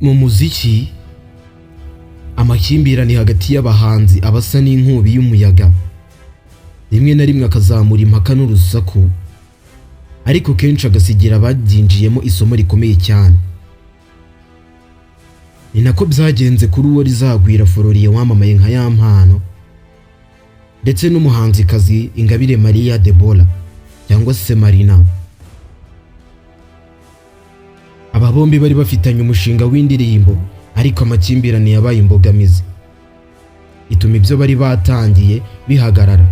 Mu muziki amakimbirane hagati y'abahanzi abasa n'inkubi y'umuyaga, rimwe na rimwe akazamura impaka n'urusaku, ariko kenshi agasigira ababyinjiyemo isomo rikomeye cyane. Ni nako byagenze kuri uwo rizagwira Floriye wamamaye nka Yampano, ndetse n'umuhanzikazi Ingabire Maria Debora cyangwa se Marina. Aba bombi bari bafitanye umushinga w'indirimbo, ariko amakimbirane yabaye imbogamizi ituma ibyo bari batangiye bihagarara.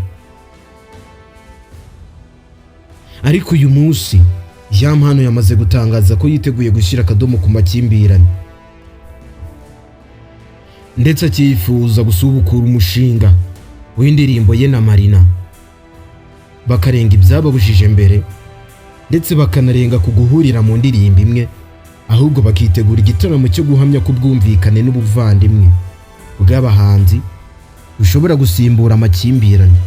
Ariko uyu munsi Yampano yamaze gutangaza ko yiteguye gushyira akadomo ku makimbirane, ndetse akifuza gusubukura umushinga w'indirimbo ye na Marina, bakarenga ibyababujije mbere, ndetse bakanarenga ku guhurira mu ndirimbo imwe, ahubwo bakitegura igitaramo cyo guhamya ko ubwumvikane n'ubuvandimwe bw'abahanzi bushobora gusimbura amakimbirane.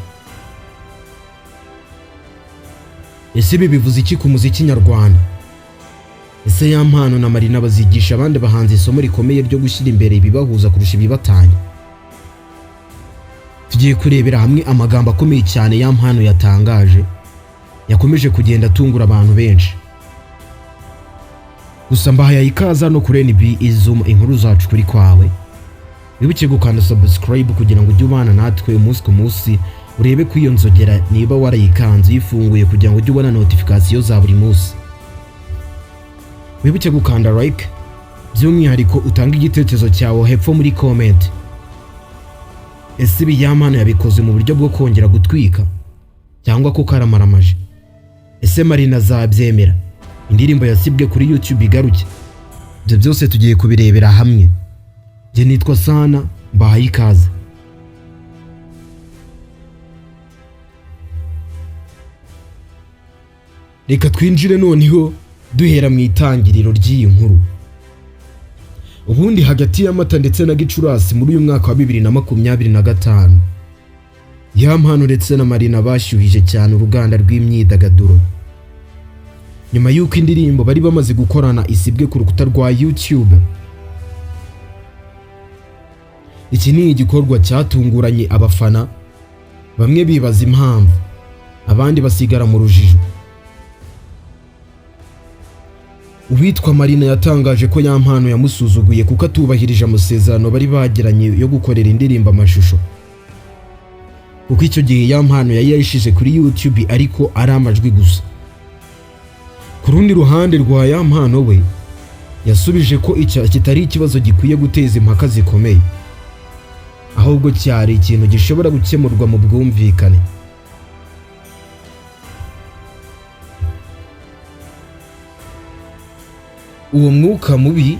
Ese ibi bivuze iki ku muziki nyarwanda? Ese Yampano na Marina bazigisha abandi bahanzi isomo rikomeye ryo gushyira imbere ibibahuza kurusha ibibatanya? Tugiye kurebera hamwe amagambo akomeye cyane Yampano yatangaje, yakomeje kugenda atungura abantu benshi. Gusa mbahaye ikaze no kuri NB izuma inkuru zacu kuri kwawe. Wibuke gukanda subscribe kugira ngo ujye ubana natwe umunsi ku munsi, urebe ko iyo nzogera niba warayikanze yifunguye kugira ngo ujye ubona notification za buri munsi. Wibuke gukanda like, by'umwihariko utanga igitekerezo cyawe hepfo muri comment. Ese ibi Yampano yabikoze mu buryo bwo kongera gutwika cyangwa ko karamaramaje? Ese Marina azabyemera indirimbo yasibwe kuri YouTube igaruke? Ibyo byose tugiye kubirebera hamwe. Je nitwa Sana, mbahaye ikaze. Reka twinjire noneho duhera mu itangiriro ry'iyi nkuru. Ubundi hagati y'Amata ndetse na Gicurasi muri uyu mwaka wa 2025, Yampano ndetse na Marina bashyuhije cyane uruganda rw'imyidagaduro, nyuma y'uko indirimbo bari bamaze gukorana isibwe ku rukuta rwa YouTube. Iki ni igikorwa cyatunguranye abafana, bamwe bibaza impamvu, abandi basigara mu rujijo. Uwitwa Marina yatangaje ko Yampano yamusuzuguye kuko atubahirije amasezerano bari bagiranye yo gukorera indirimbo amashusho, kuko icyo gihe Yampano yari yayishije kuri YouTube ariko ari amajwi gusa. Ku rundi ruhande rwa Yampano we yasubije ko icyo kitari ikibazo gikwiye guteza impaka zikomeye, ahubwo cyari ikintu gishobora gukemurwa mu bwumvikane. Uwo mwuka mubi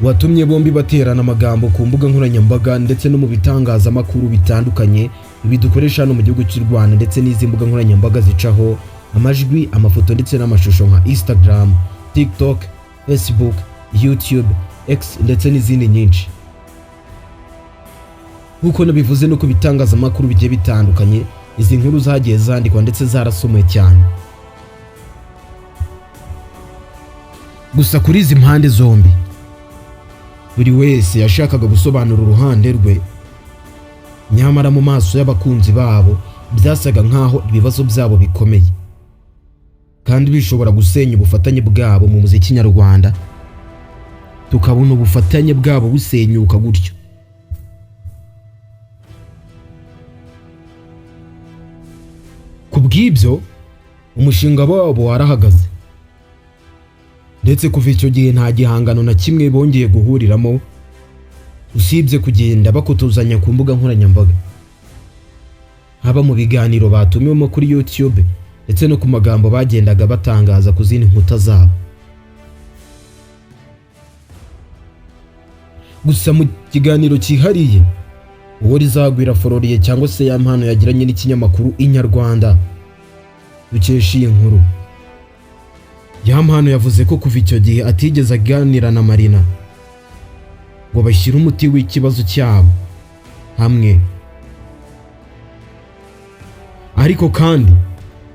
watumye bombi baterana amagambo ku mbuga nkoranyambaga ndetse no mu bitangazamakuru bitandukanye bidukoresha hano mu gihugu cy'u Rwanda, ndetse n'izi mbuga nkoranyambaga zicaho amajwi, amafoto ndetse n'amashusho nka Instagram, TikTok, Facebook, YouTube, X ndetse n'izindi nyinshi. Nkuko nabivuze no ku bitangazamakuru bigiye bitandukanye, izi nkuru zagiye zandikwa ndetse zarasomwe cyane. Gusa kuri izi mpande zombi, buri wese yashakaga gusobanura uruhande rwe, nyamara mu maso y'abakunzi babo byasaga nkaho ibibazo byabo bikomeye kandi bishobora gusenya ubufatanye bwabo mu muziki nyarwanda, tukabona ubufatanye bwabo busenyuka gutyo. Kubw'ibyo umushinga wabo warahagaze, ndetse kuva icyo gihe nta gihangano na kimwe bongeye guhuriramo usibye kugenda bakotozanya ku mbuga nkoranyambaga, haba mu biganiro batumiwemo kuri YouTube ndetse no ku magambo bagendaga batangaza ku zindi nkuta zabo. Gusa mu kiganiro cyihariye uwo rizagwira Floriye cyangwa se Yampano yagiranye n'ikinyamakuru Inyarwanda dukesha iyi nkuru, Yampano yavuze ko kuva icyo gihe atigeze aganira na Marina ngo bashyire umuti w'ikibazo cyabo hamwe, ariko kandi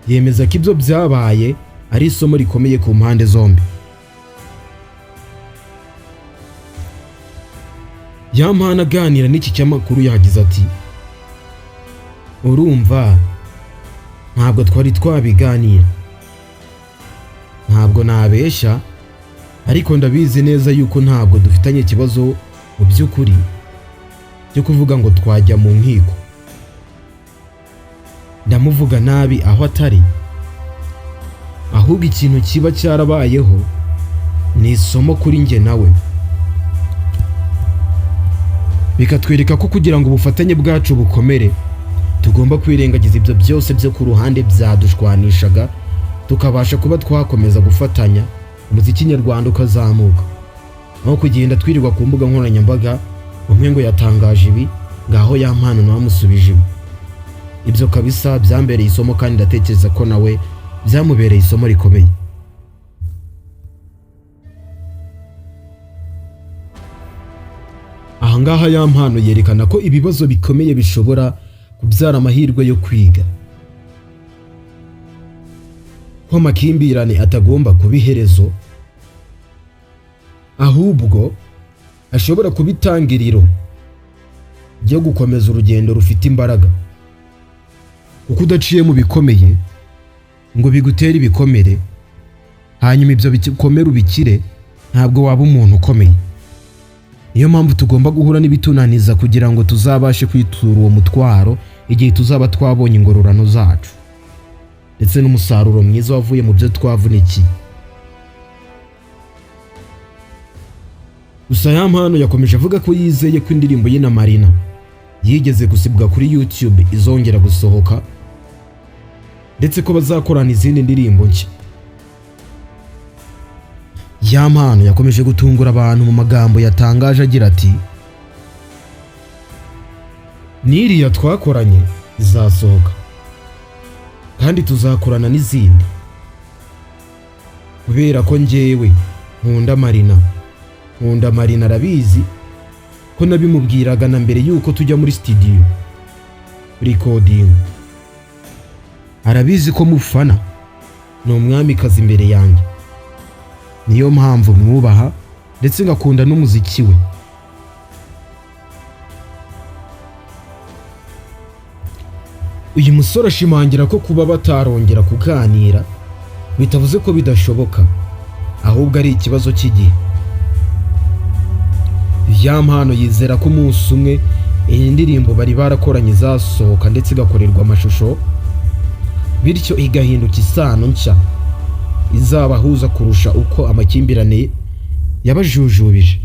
yemeza ko ibyo byabaye ari isomo rikomeye ku mpande zombi. Yampano aganira n'iki cyamakuru yagize ati urumva ntabwo twari twabiganira, ntabwo nabeshya, ariko ndabizi neza yuko ntabwo dufitanye ikibazo mu by'ukuri cyo kuvuga ngo twajya mu nkiko. Ndamuvuga nabi aho atari, ahubwo ikintu kiba cyarabayeho ni isomo kuri njye nawe, bikatwereka ko kugira ngo ubufatanye bwacu bukomere tugomba kwirengagiza ibyo byose byo ku ruhande byadushwanishaga, tukabasha kuba twakomeza gufatanya umuziki nyarwanda ukazamuka, aho kugenda twirirwa ku mbuga nkoranyambaga umwe ngo yatangaje ibi ngaho Yampano nawe amusubije ibi. Ibyo kabisa byambereye isomo kandi ndatekereza ko nawe byamubereye isomo rikomeye. Ahangaha Yampano yerekana ko ibibazo bikomeye bishobora kubyara amahirwe yo kwiga, ko amakimbirane atagomba kuba iherezo, ahubwo ashobora kuba itangiriro ryo gukomeza urugendo rufite imbaraga, kuko udaciye mu bikomeye ngo bigutere ibikomere hanyuma ibyo bikomere ubikire, ntabwo waba umuntu ukomeye. Niyo mpamvu tugomba guhura n'ibitunaniza kugira ngo tuzabashe kwitura uwo mutwaro igihe tuzaba twabonye ingororano zacu ndetse n'umusaruro mwiza wavuye mu byo twavunikiye. Gusa Yampano yakomeje avuga ko yizeye ko indirimbo ye na Marina yigeze gusibwa kuri YouTube izongera gusohoka, ndetse ko bazakorana izindi ndirimbo nshya. Yampano yakomeje gutungura abantu mu magambo yatangaje agira ati n'iriya twakoranye izasohoka kandi tuzakorana n'izindi, kubera ko njyewe nkunda Marina arabizi ko nabimubwiraga na mbere yuko tujya muri studio recording. Arabizi ko mufana, ni umwamikazi imbere yanjye, niyo mpamvu mwubaha ndetse ngakunda n'umuziki we. Uyu musore ashimangira ko kuba batarongera kuganira bitavuze ko bidashoboka, ahubwo ari ikibazo cy'igihe. Yampano yizera ko umunsi umwe iyi ndirimbo bari barakoranye izasohoka ndetse igakorerwa amashusho, bityo igahinduka isano nshya izabahuza kurusha uko amakimbirane yabajujubije.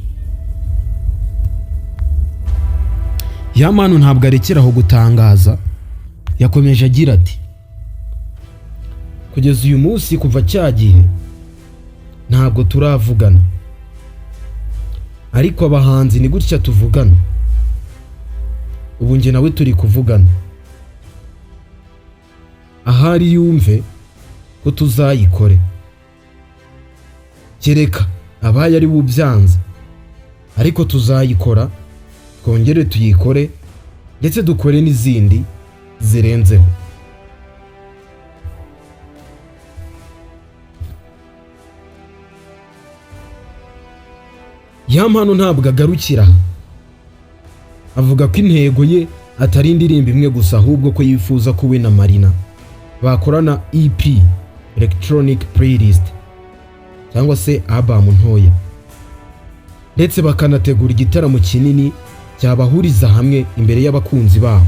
Yampano ntabwo arekeraho gutangaza, yakomeje agira ati kugeza uyu munsi kuva cyagihe ntabwo turavugana, ariko abahanzi ni gutya tuvugana, ubu njye nawe turi kuvugana, ahari yumve ko tuzayikore, kereka abaye ari bubyanze, ariko tuzayikora, twongere tuyikore ndetse dukore n'izindi zirenzeho. Yampano ntabwo agarukira, avuga ko intego ye atari indirimbo imwe gusa, ahubwo ko yifuza ko we na Marina bakorana EP electronic playlist cyangwa se album ntoya, ndetse bakanategura igitaramo kinini cyabahuriza hamwe imbere y'abakunzi babo,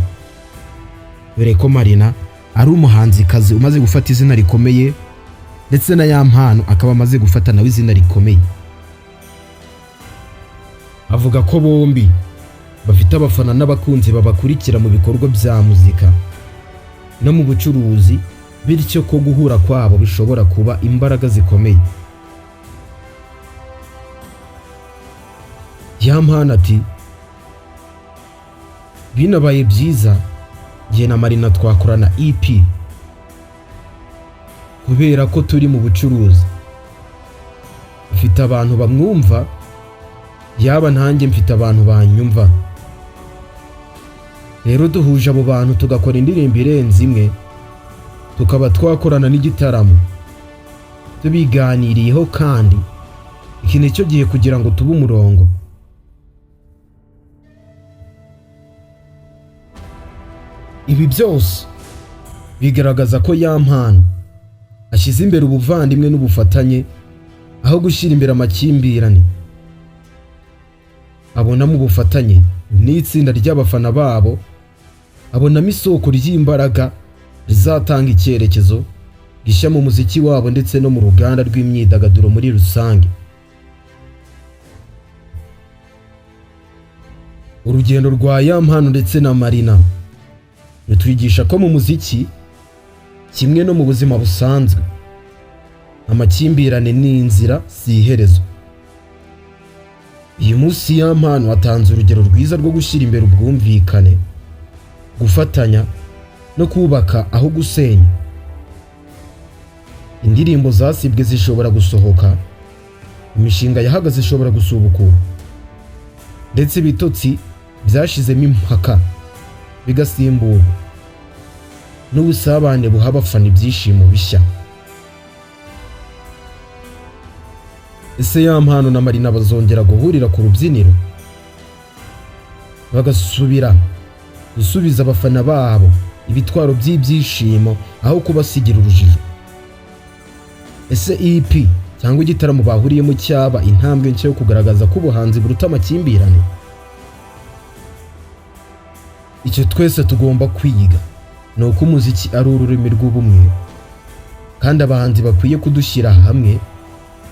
dore ko Marina ari umuhanzikazi umaze gufata izina rikomeye ndetse na Yampano akaba amaze gufata nawe izina rikomeye. Avuga ko bombi bafite abafana n'abakunzi babakurikira mu bikorwa bya muzika no mu bucuruzi, bityo ko guhura kwabo bishobora kuba imbaraga zikomeye. Yampano ati binabaye byiza njye na Marina twakorana EP, kubera ko turi mu bucuruzi, mfite abantu bamwumva, yaba ntanjye mfite abantu banyumva, rero duhuje abo bantu tugakora indirimbo irenze imwe, tukaba twakorana n'igitaramo tubiganiriyeho, kandi iki nicyo gihe kugira ngo tube umurongo. Ibi byose bigaragaza ko YAMPANO ashyize imbere ubuvandimwe n'ubufatanye aho gushyira imbere amakimbirane. Abonamo ubufatanye n'itsinda ry'abafana babo, abonamo isoko ry'imbaraga rizatanga icyerekezo gishya mu muziki wabo ndetse no mu ruganda rw'imyidagaduro muri rusange. Urugendo rwa YAMPANO ndetse na MARINA rutwigisha ko mu muziki kimwe no mu buzima busanzwe amakimbirane ni inzira, si iherezo. Uyu munsi YAMPANO atanze urugero rwiza rwo gushyira imbere ubwumvikane, gufatanya no kubaka aho gusenya. Indirimbo zasibwe zishobora gusohoka, imishinga yahagaze ishobora gusubukura, ndetse ibitotsi byashizemo impaka bigasimburwa n'ubusabane buha abafana ibyishimo bishya. Ese YAMPANO na MARINA bazongera guhurira ku rubyiniro bagasubira gusubiza abafana babo ibitwaro by'ibyishimo aho kubasigira urujijo? Ese EP cyangwa igitaramo bahuriyemo cyaba intambwe nshya yo kugaragaza ko ubuhanzi buruta amakimbirane? Icyo twese tugomba kwiga ni uko umuziki ari ururimi rw'ubumwe, kandi abahanzi bakwiye kudushyira hamwe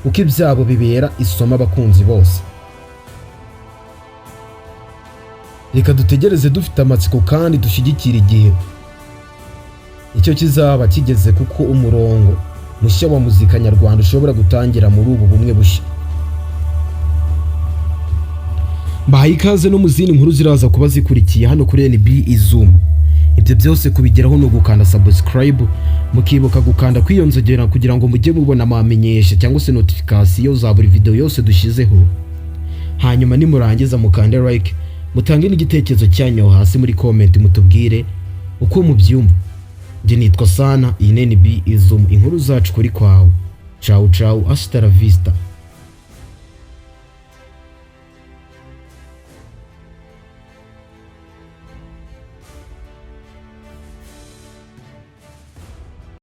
kuko ibyabo bibera isomo abakunzi bose. Reka dutegereze dufite amatsiko kandi dushyigikira igihe icyo kizaba kigeze, kuko umurongo mushya wa muzika nyarwanda ushobora gutangira muri ubu bumwe bushya. Bahaye ikaze no mu zindi nkuru ziraza kuba zikurikiye hano kuri NB Zoom. Ibyo byose kubigeraho no gukanda subscribe, mukibuka gukanda kwiyonzogera kugira ngo mujye mubona amamenyesha cyangwa se notification za buri video yose dushizeho. Hanyuma nimurangiza mukande like, mutange n'igitekerezo cyanyu hasi muri comment mutubwire uko mubyumva. Nje nitwa Sana, iyi NB Zoom, inkuru zacu kuri kwawe. Ciao ciao, hasta la vista.